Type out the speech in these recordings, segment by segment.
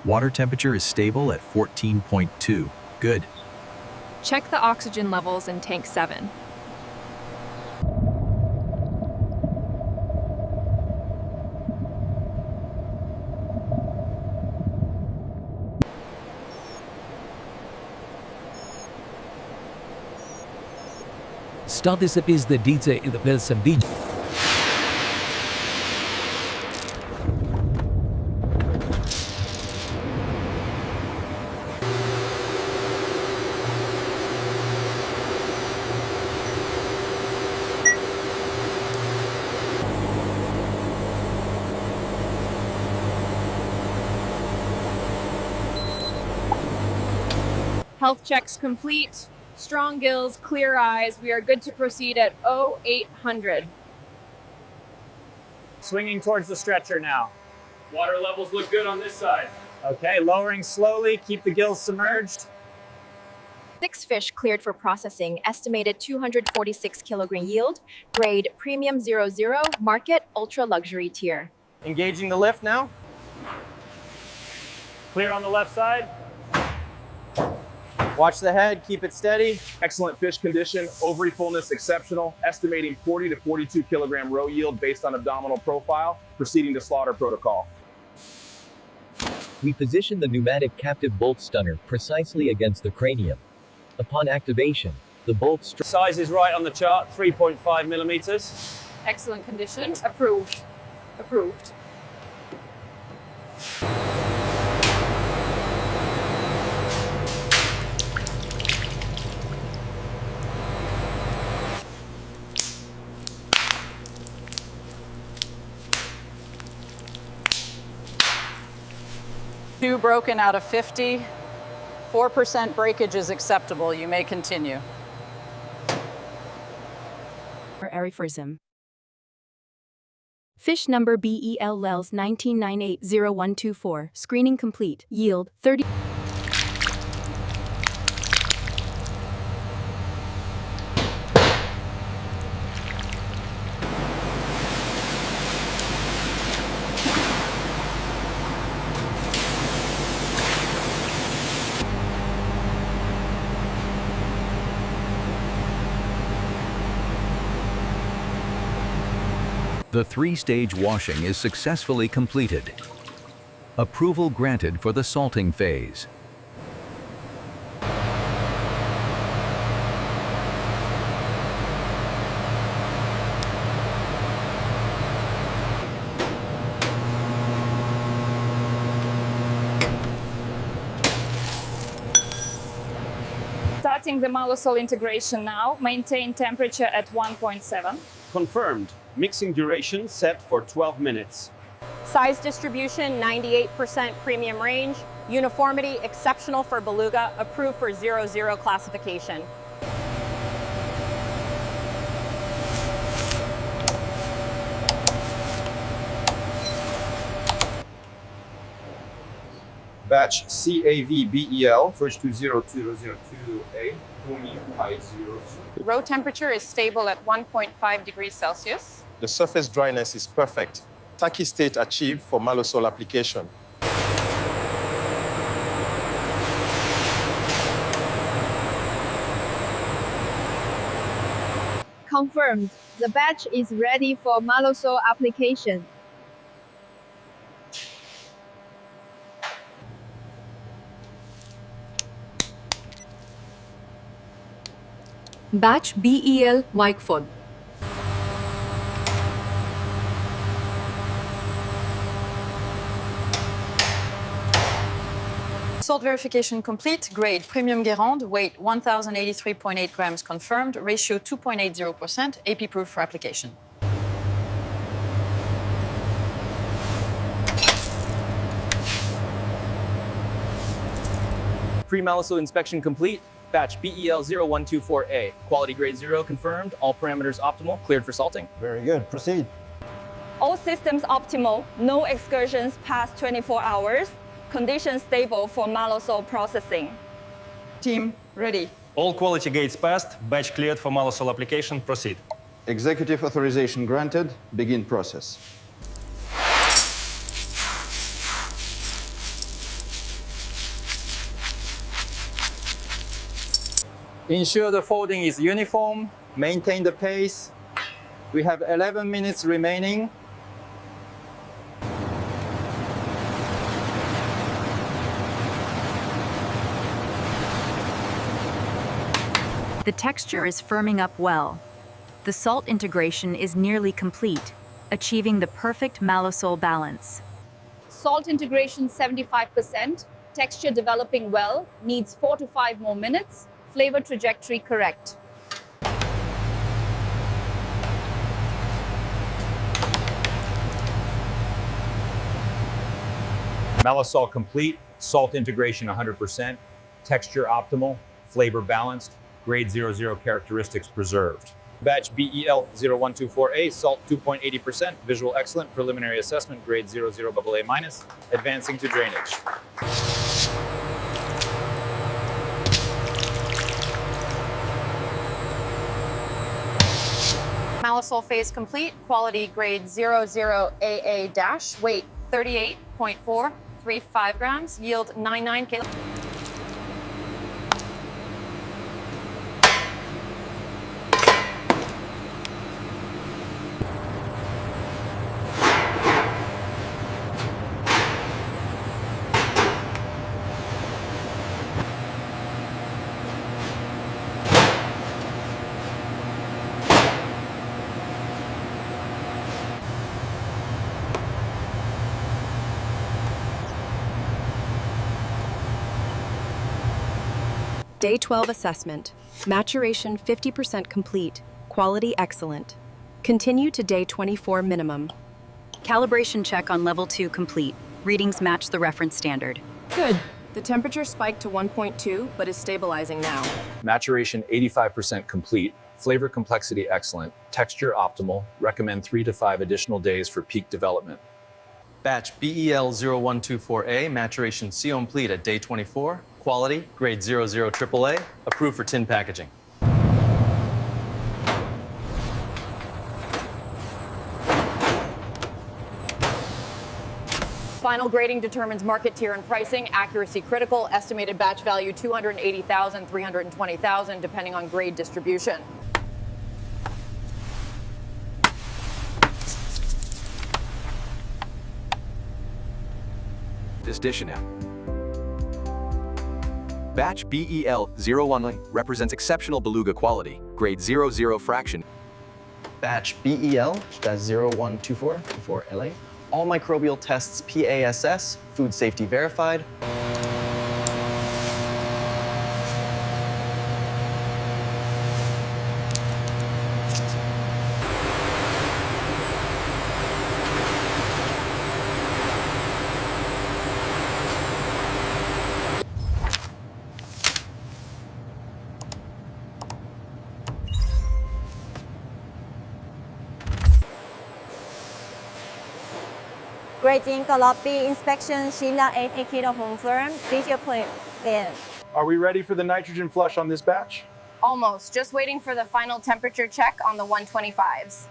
Water temperature is stable at 14.2. Good. Check the oxygen levels in tank 7. State zapis the detail in the bells and DJ. Health checks complete. Strong gills, clear eyes. We are good to proceed at 0800. Swinging towards the stretcher now. Water levels look good on this side. Okay, lowering slowly, keep the gills submerged. 6 fish cleared for processing, estimated 246 kilogram yield, grade premium 00, market ultra luxury tier. Engaging the lift now. Clear on the left side. Watch the head, keep it steady. Excellent fish condition, ovary fullness exceptional, estimating 40 to 42 kilogram roe yield based on abdominal profile, proceeding to slaughter protocol. We position the pneumatic captive bolt stunner precisely against the cranium. Upon activation, the bolt Size is right on the chart, 3.5 millimeters. Excellent condition. Approved. Approved. Two broken out of 50. 4% breakage is acceptable. You may continue. Arifrism. Fish number BEL LELS 19980124. Screening complete. Yield 30. The 3-stage washing is successfully completed. Approval granted for the salting phase. Starting the malosol integration now. Maintain temperature at 1.7. Confirmed. Mixing duration set for 12 minutes. Size distribution, 98% premium range. Uniformity, exceptional for beluga, approved for 00 classification. Batch CAVBEL, first 20202A, height 0. Row temperature is stable at 1.5 degrees Celsius. The surface dryness is perfect. Tacky state achieved for malosol application. Confirmed. The batch is ready for malosol application. Batch BEL Wykeford. Salt verification complete. Grade premium Guérande. Weight 1,083.8 grams confirmed. Ratio 2.80%. AP proof for application. Pre-malosol inspection complete. Batch BEL 0124A. Quality grade 0 confirmed. All parameters optimal. Cleared for salting. Very good. Proceed. All systems optimal. No excursions past 24 hours. Conditions stable for malosol processing. Team ready. All quality gates passed. Batch cleared for malosol application. Proceed. Executive authorization granted. Begin process. Ensure the folding is uniform. Maintain the pace. We have 11 minutes remaining. The texture is firming up well. The salt integration is nearly complete, achieving the perfect malosol balance. Salt integration 75%, texture developing well, needs 4 to 5 more minutes, flavor trajectory correct. Malosol complete, salt integration 100%, texture optimal, flavor balanced, grade 00 characteristics preserved. Batch BEL0124A, salt 2.80%, visual excellent, preliminary assessment, grade 00 AA-, advancing to drainage. Malosol phase complete, quality grade 00AA-, weight 38.435 grams, yield 99 kilo. Day 12 assessment. Maturation 50% complete. Quality excellent. Continue to day 24 minimum. Calibration check on level 2 complete. Readings match the reference standard. Good. The temperature spiked to 1.2, but is stabilizing now. Maturation 85% complete, flavor complexity excellent, texture optimal, recommend 3 to 5 additional days for peak development. Batch BEL0124A, maturation CO complete at day 24. Quality, grade 00 AAA, approved for tin packaging. Final grading determines market tier and pricing, accuracy critical, estimated batch value 280,000, 320,000, depending on grade distribution. Distinction. Batch BEL01 represents exceptional beluga quality, grade 00 fraction. Batch BEL-0124-LA. All microbial tests PASS, food safety verified. Grading lobby inspection, Sheila 80 kilo confirmed, visual print in. Are we ready for the nitrogen flush on this batch? Almost, just waiting for the final temperature check on the 125s.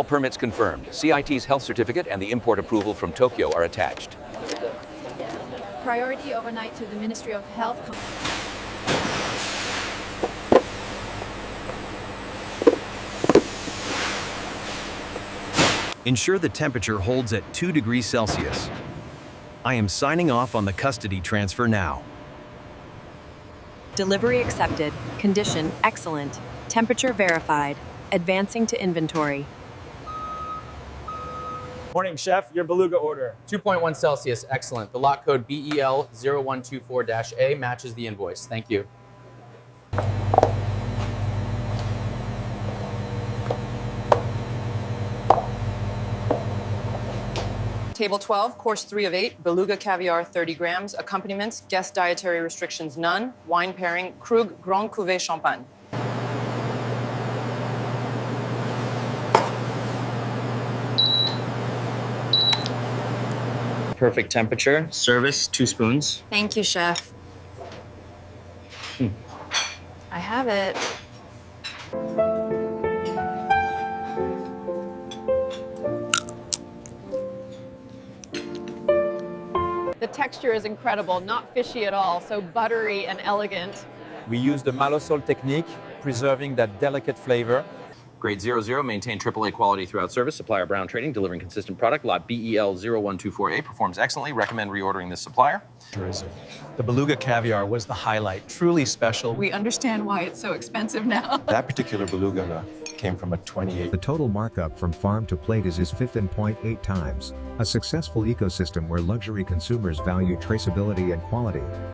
All permits confirmed. CIT's health certificate and the import approval from Tokyo are attached. Priority overnight to the Ministry of Health. Ensure the temperature holds at 2 degrees Celsius. I am signing off on the custody transfer now. Delivery accepted. Condition excellent. Temperature verified. Advancing to inventory. Morning, Chef. Your beluga order. 2.1 Celsius, excellent. The lot code BEL0124-A matches the invoice. Thank you. Table 12, course 3 of 8, beluga caviar 30 grams, accompaniments, guest dietary restrictions none, wine pairing, Krug Grand Cuvée Champagne. Perfect temperature. Service, 2 spoons. Thank you, Chef. I have it. The texture is incredible, not fishy at all, so buttery and elegant. We use the malosol technique, preserving that delicate flavor. Grade 00, maintain AAA quality throughout service. Supplier Brown Trading, delivering consistent product. Lot BEL0124A performs excellently. Recommend reordering this supplier. The beluga caviar was the highlight, truly special. We understand why it's so expensive now. That particular beluga came from a 28. The total markup from farm to plate is 15.8 times. A successful ecosystem where luxury consumers value traceability and quality.